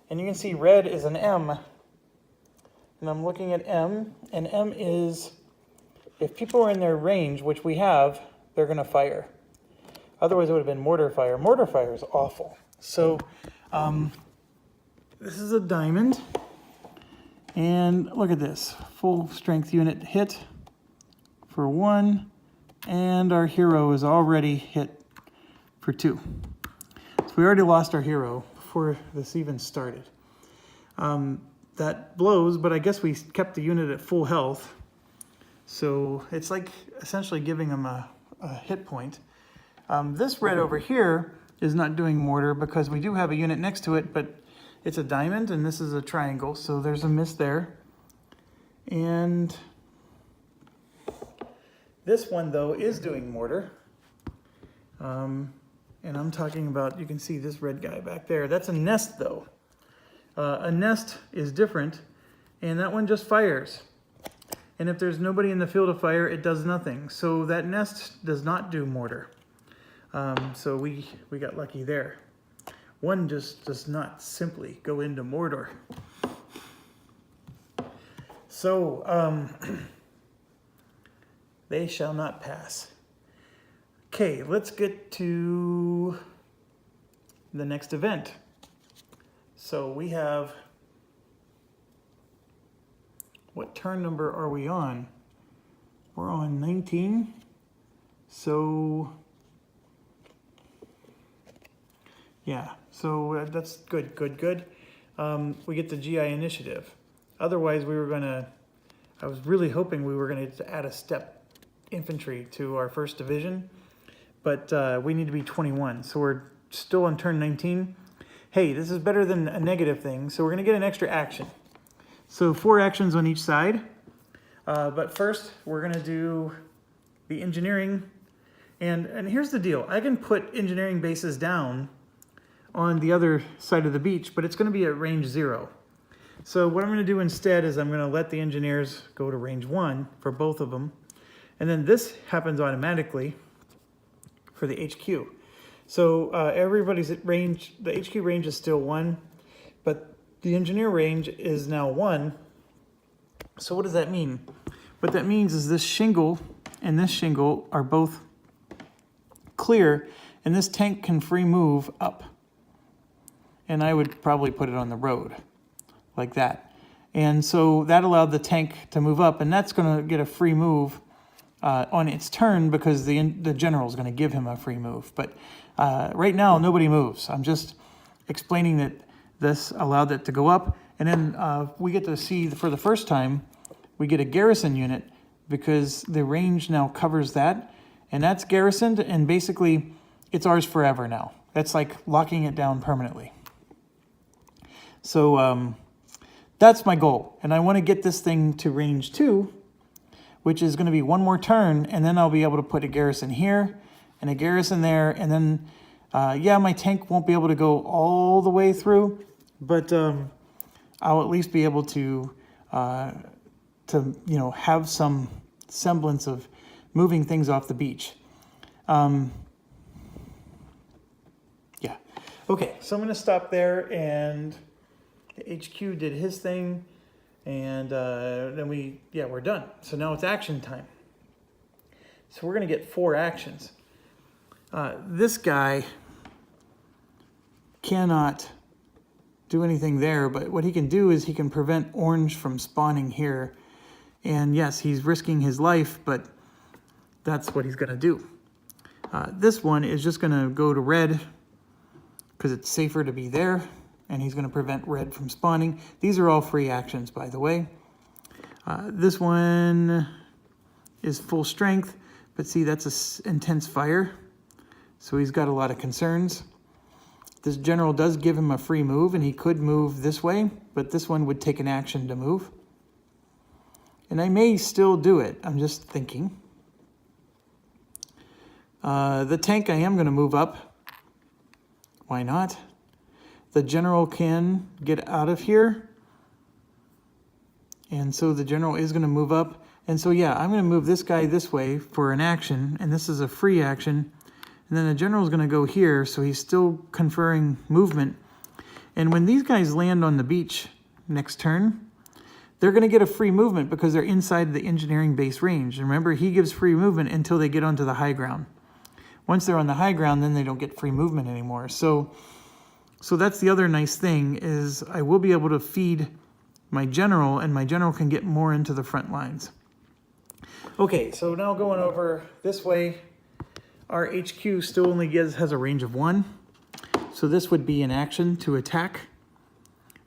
And you can see red is an M. And I'm looking at M, and M is, if people are in their range, which we have, they're going to fire. Otherwise, it would have been mortar fire. Mortar fire is awful. So this is a diamond. And look at this. Full strength unit hit for 1. And our hero is already hit for 2. So we already lost our hero before this even started. That blows, but I guess we kept the unit at full health. So it's like essentially giving them a hit point. This red over here is not doing mortar because we do have a unit next to it, but it's a diamond and this is a triangle, so there's a miss there. And this one, though, is doing mortar. And I'm talking about, you can see this red guy back there. That's a nest, though. A nest is different, and that one just fires. And if there's nobody in the field of fire, it does nothing. So that nest does not do mortar. So we got lucky there. One just does not simply go into mortar. So they shall not pass. Okay, let's get to the next event. So we have, what turn number are we on? We're on 19. So yeah, so that's good. We get the GI initiative. Otherwise, I was really hoping we were going to add a step infantry to our 1st division, but we need to be 21. So we're still on turn 19. Hey, this is better than a negative thing. So we're going to get an extra action. So 4 actions on each side. But first, we're going to do the engineering. And here's the deal. I can put engineering bases down on the other side of the beach, but it's going to be at range 0. So what I'm going to do instead is I'm going to let the engineers go to range 1 for both of them. And then this happens automatically for the HQ. So everybody's at range, the HQ range is still 1, but the engineer range is now 1. So what does that mean? What that means is this shingle and this shingle are both clear, and this tank can free move up. And I would probably put it on the road, like that. And so that allowed the tank to move up, and that's going to get a free move on its turn because the general is going to give him a free move. But right now, nobody moves. I'm just explaining that this allowed it to go up. And then we get to see, for the first time, we get a garrison unit because the range now covers that. And that's garrisoned, and basically, it's ours forever now. That's like locking it down permanently. So that's my goal. And I want to get this thing to range 2, which is going to be one more turn, and then I'll be able to put a garrison here and a garrison there, and then, yeah, my tank won't be able to go all the way through, but I'll at least be able to you know, have some semblance of moving things off the beach. Yeah. Okay, so I'm going to stop there, and the HQ did his thing, and then we're done. So now it's action time. So we're going to get 4 actions. This guy cannot do anything there, but what he can do is he can prevent orange from spawning here. And yes, he's risking his life, but that's what he's going to do. This one is just going to go to red because it's safer to be there, and he's going to prevent red from spawning. These are all free actions, by the way. This one is full strength, but see, that's an intense fire, so he's got a lot of concerns. This general does give him a free move, and he could move this way, but this one would take an action to move. And I may still do it. I'm just thinking. The tank I am going to move up. Why not? The general can get out of here. And so the general is going to move up. And so, yeah, I'm going to move this guy this way for an action. And this is a free action. And then the general is going to go here, so he's still conferring movement. And when these guys land on the beach next turn, they're going to get a free movement because they're inside the engineering base range. And remember, he gives free movement until they get onto the high ground. Once they're on the high ground, then they don't get free movement anymore. So that's the other nice thing, is I will be able to feed my general, and my general can get more into the front lines. Okay, so now going over this way, our HQ still only has a range of 1. So this would be an action to attack.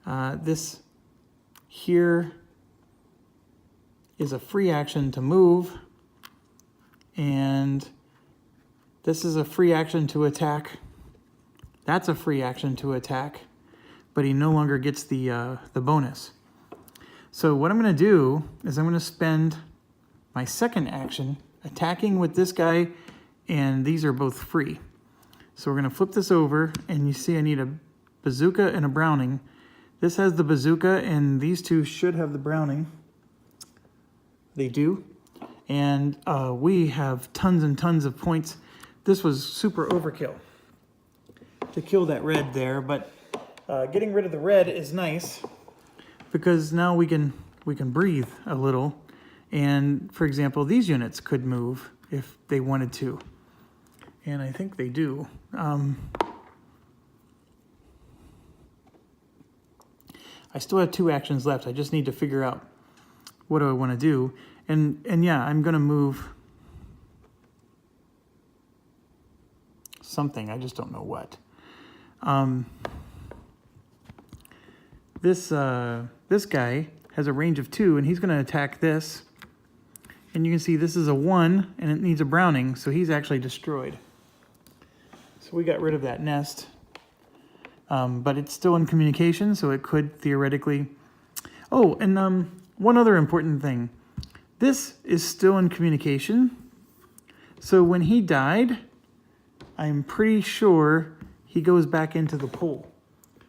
This here is a free action to move. And this is a free action to attack. That's a free action to attack. But he no longer gets the bonus. So what I'm going to do is I'm going to spend my second action attacking with this guy, and these are both free. So we're going to flip this over, and you see I need a bazooka and a Browning. This has the bazooka, and these two should have the Browning. They do. And we have tons and tons of points. This was super overkill to kill that red there, but getting rid of the red is nice because now we can breathe a little. And for example, these units could move if they wanted to. And I think they do. I still have 2 actions left. I just need to figure out what do I want to do. And yeah, I'm going to move something. I just don't know what. This guy has a range of 2, and he's going to attack this. And you can see this is a 1, and it needs a Browning, so he's actually destroyed. So we got rid of that nest. But it's still in communication, so it could theoretically... Oh, and one other important thing. This is still in communication. So when he died, I'm pretty sure he goes back into the pool.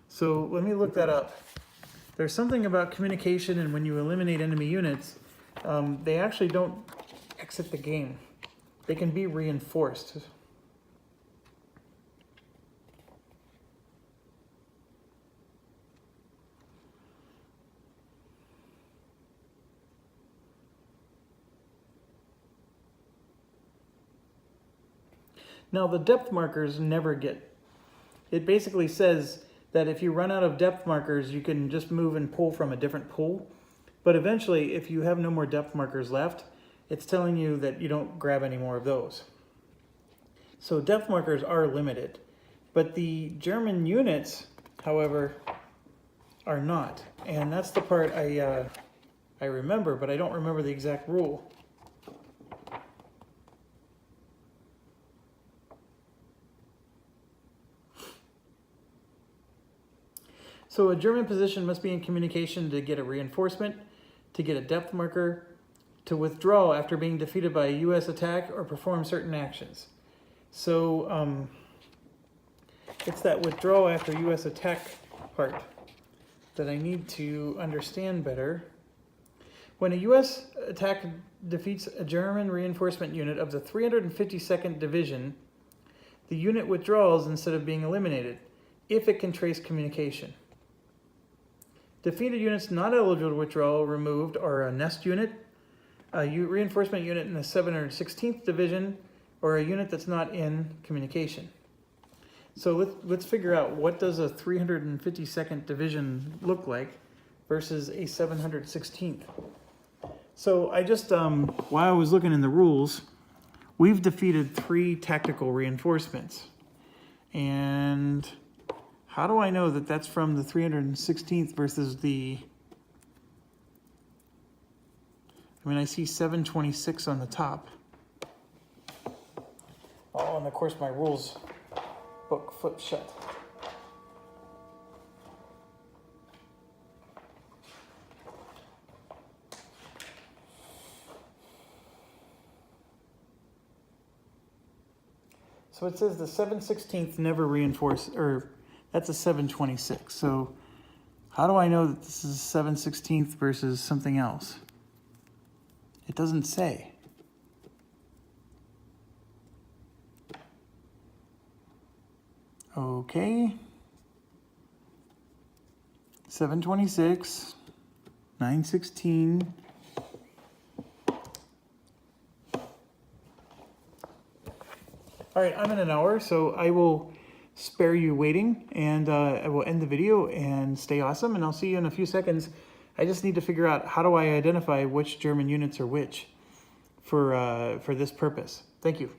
So let me look that up. There's something about communication, and when you eliminate enemy units, they actually don't exit the game. They can be reinforced. Now the depth markers never get... It basically says that if you run out of depth markers, you can just move and pull from a different pool. But eventually, if you have no more depth markers left, it's telling you that you don't grab any more of those. So depth markers are limited. But the German units, however, are not. And that's the part I remember, but I don't remember the exact rule. So a German position must be in communication to get a reinforcement, to get a depth marker, to withdraw after being defeated by a U.S. attack or perform certain actions. So it's that withdraw after U.S. attack part that I need to understand better. When a U.S. attack defeats a German reinforcement unit of the 352nd Division, the unit withdraws instead of being eliminated, if it can trace communication. Defeated units not eligible to withdraw removed are a nest unit, a reinforcement unit in the 716th Division, or a unit that's not in communication. So let's figure out, what does a 352nd Division look like versus a 716th? So I just, while I was looking in the rules, we've defeated 3 tactical reinforcements. And how do I know that that's from the 316th versus the, I mean, I see 726 on the top. Oh, and of course my rules book flipped shut. So it says the 716th never reinforced, or that's a 726. So how do I know that this is 716th versus something else? It doesn't say. Okay. 726, 916. All right, I'm in an hour, so I will spare you waiting, and I will end the video, and stay awesome, and I'll see you in a few seconds. I just need to figure out, how do I identify which German units are which for this purpose. Thank you.